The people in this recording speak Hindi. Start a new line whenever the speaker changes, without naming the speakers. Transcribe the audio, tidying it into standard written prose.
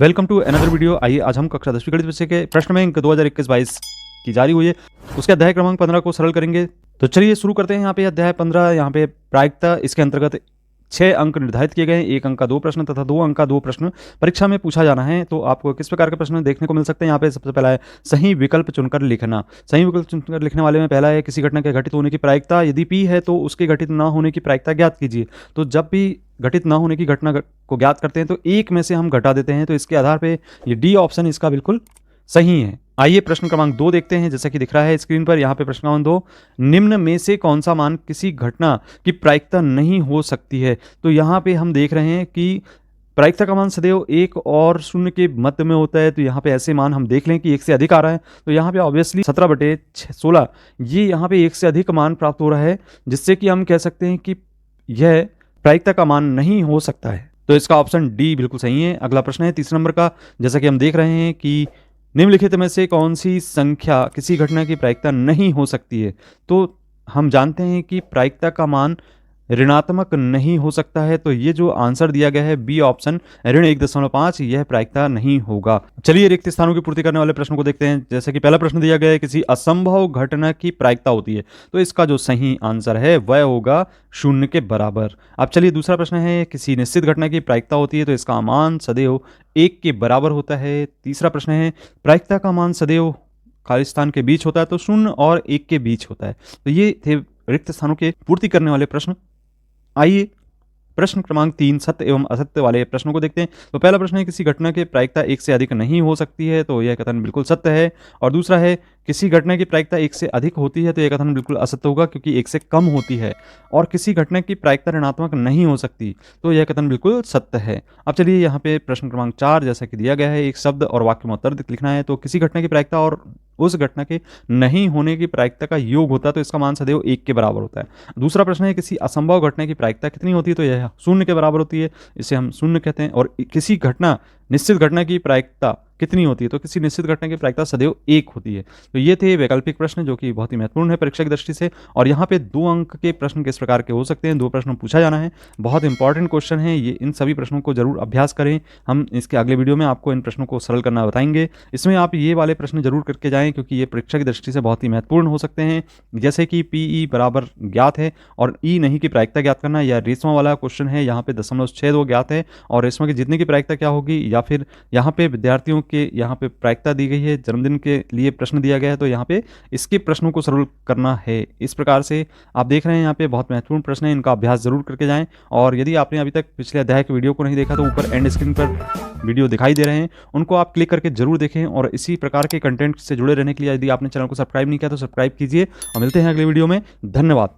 Welcome to another video. आइए आज हम कक्षा 10वीं गणित विषय के प्रश्न में अंक 2021-22 की जारी हुई है उसके अध्याय क्रमांक 15 को सरल करेंगे। तो चलिए शुरू करते हैं। यहाँ पे अध्याय 15, यहाँ पे प्रायिकता, इसके अंतर्गत 6 अंक निर्धारित किए गए हैं। 1 अंक का 2 प्रश्न तथा 2 अंक का 2 प्रश्न परीक्षा में पूछा जाना है। तो आपको किस प्रकार के प्रश्न देखने को मिल सकते हैं। यहाँ पे सबसे पहला है सही विकल्प चुनकर लिखना। सही विकल्प चुनकर लिखने वाले में पहला है किसी घटना के घटित होने की प्रायिकता यदि P है तो उसके घटित न होने की प्रायिकता ज्ञात कीजिए। तो जब भी घटित न होने की घटना को ज्ञात करते हैं तो एक में से हम घटा देते हैं। तो इसके आधार पे ये डी ऑप्शन इसका बिल्कुल सही है। आइए प्रश्न क्रमांक 2 देखते हैं। जैसा कि दिख रहा है स्क्रीन पर, यहाँ पे प्रश्न क्रमांक 2, निम्न में से कौन सा मान किसी घटना की प्रायिकता नहीं हो सकती है। तो यहाँ पे हम देख रहे हैं कि प्रायिकता का मान सदैव 1 और 0 के मध्य में होता है। तो यहाँ पे ऐसे मान हम देख लें कि 1 से अधिक आ रहा है। तो यहाँ पे ऑब्वियसली 17/16 ये यहाँ पे 1 से अधिक मान प्राप्त हो रहा है, जिससे कि हम कह सकते हैं कि यह प्रायिकता का मान नहीं हो सकता है। तो इसका ऑप्शन डी बिल्कुल सही है। अगला प्रश्न है 3 नंबर का। जैसा कि हम देख रहे हैं कि निम्नलिखित में से कौन सी संख्या किसी घटना की प्रायिकता नहीं हो सकती है। तो हम जानते हैं कि प्रायिकता का मान ऋणात्मक नहीं हो सकता है। तो ये जो आंसर दिया गया है बी ऑप्शन ऋण 1.5, यह प्रायिकता नहीं होगा। चलिए रिक्त स्थानों की पूर्ति करने वाले प्रश्नों को देखते हैं। जैसे कि पहला प्रश्न दिया गया है किसी असंभव घटना की प्रायिकता होती है। तो इसका जो सही आंसर है वह होगा 0 के बराबर। अब चलिए दूसरा प्रश्न है किसी निश्चित घटना की प्रायिकता होती है तो इसका मान सदैव 1 के बराबर होता है। तीसरा प्रश्न है प्रायिकता का मान सदैव खाली स्थान के बीच होता है, तो 0 और 1 के बीच होता है। तो ये थे रिक्त स्थानों के पूर्ति करने वाले प्रश्न। आइए प्रश्न क्रमांक 3 सत्य एवं असत्य वाले प्रश्नों को देखते हैं। तो पहला प्रश्न है किसी घटना की प्रायिकता 1 से अधिक नहीं हो सकती है। तो यह कथन बिल्कुल सत्य है। और दूसरा है किसी घटना की प्रायिकता 1 से अधिक होती है। तो यह कथन बिल्कुल असत्य होगा, क्योंकि 1 से कम होती है। और किसी घटना की प्रायिकता ऋणात्मक नहीं हो सकती। तो यह कथन बिल्कुल सत्य है। अब चलिए यहाँ पे प्रश्न क्रमांक 4 जैसा कि दिया गया है, एक शब्द और वाक्य में उत्तर लिखना है। तो किसी घटना की प्रायिकता और उस घटना के नहीं होने की प्रायिकता का योग होता है, तो इसका मान सदैव 1 के बराबर होता है। दूसरा प्रश्न है किसी असंभव घटना की प्रायिकता कितनी होती है। तो यह 0 के बराबर होती है, इसे हम 0 कहते हैं। और किसी निश्चित घटना की प्रायिकता कितनी होती है। तो किसी निश्चित घटना की प्रायिकता सदैव 1 होती है। तो ये थे वैकल्पिक प्रश्न जो कि बहुत ही महत्वपूर्ण है परीक्षा की दृष्टि से। और यहाँ पे 2 अंक के प्रश्न किस प्रकार के हो सकते हैं, 2 प्रश्न पूछा जाना है। बहुत इंपॉर्टेंट क्वेश्चन है ये। इन सभी प्रश्नों को जरूर अभ्यास करें। हम इसके अगले वीडियो में आपको इन प्रश्नों को सरल करना बताएंगे। इसमें आप ये वाले प्रश्न जरूर करके जाएं, क्योंकि ये परीक्षा की दृष्टि से बहुत ही महत्वपूर्ण हो सकते हैं। जैसे कि PE बराबर ज्ञात है और E नहीं की प्रायिकता ज्ञात करना, या रेशमा वाला क्वेश्चन है, यहाँ पे 0.62 ज्ञात है और रेशमा के जीतने की प्रायिकता क्या होगी। या फिर यहाँ पे विद्यार्थियों के यहाँ पे प्रायिकता दी गई है, जन्मदिन के लिए प्रश्न दिया गया है, तो यहाँ पे इसके प्रश्नों को सरल करना है। इस प्रकार से आप देख रहे हैं यहाँ पे बहुत महत्वपूर्ण प्रश्न है, इनका अभ्यास जरूर करके जाएं। और यदि आपने अभी तक पिछले अध्याय के वीडियो को नहीं देखा तो ऊपर एंड स्क्रीन पर वीडियो दिखाई दे रहे हैं, उनको आप क्लिक करके जरूर देखें। और इसी प्रकार के कंटेंट से जुड़े रहने के लिए यदि आपने चैनल को सब्सक्राइब नहीं किया तो सब्सक्राइब कीजिए। और मिलते हैं अगले वीडियो में। धन्यवाद।